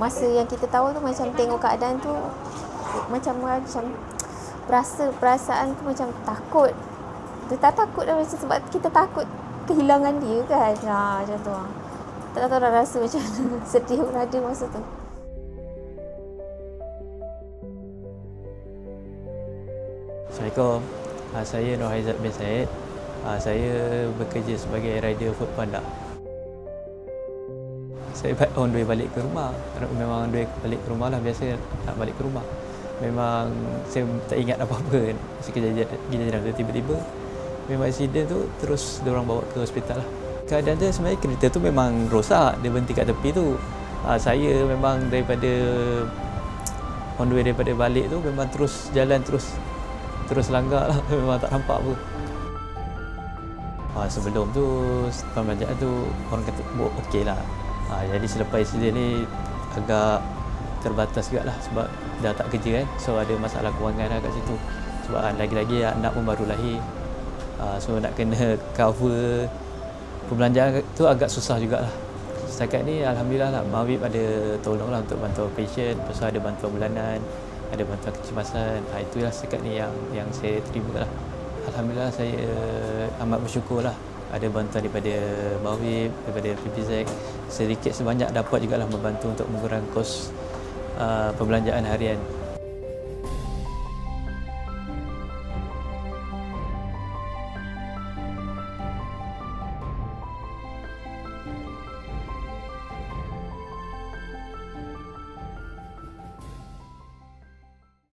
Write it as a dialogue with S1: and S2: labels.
S1: masa yang kita tahu tu macam tengok keadaan tu macam perasaan tu macam takut. Dia tak takut dah macam sebab kita takut kehilangan dia kan. Macam tu lah. Tak tahu dah rasa macam mana. Sedih pun ada masa tu.
S2: Assalamualaikum. Saya Nur Haizat bin Said. Saya bekerja sebagai rider Foodpanda. Saya on the way balik ke rumah. Memang on the way balik ke rumah lah. Biasa nak balik ke rumah. Memang saya tak ingat apa-apa kan. Kejadian tu tiba-tiba memang insiden tu terus diorang bawa ke hospital lah. Keadaan tu sebenarnya kereta tu memang rosak. Dia berhenti kat tepi tu. Saya memang daripada on the way daripada balik tu memang terus jalan terus langgar lah. Memang tak nampak apa. Sebelum tu pembelanjaan tu orang kata okey lah. Jadi selepas insiden ni agak terbatas juga lah sebab dah tak kerja kan. So ada masalah kewangan lah kat situ. Sebab lagi-lagi anak pun baru lahir. So nak kena cover pembelanjaan tu agak susah jugalah. Setakat ni alhamdulillah lah, Mawib ada tolong lah untuk bantuan pasien. Lepas tu ada bantuan bulanan, ada bantuan kecemasan. Itulah setakat ni yang saya terima lah. Alhamdulillah saya amat bersyukur lah. Ada bantuan daripada Mawib, daripada PPZ. Sedikit sebanyak dapat jugalah membantu untuk mengurangkan kos pembelanjaan harian.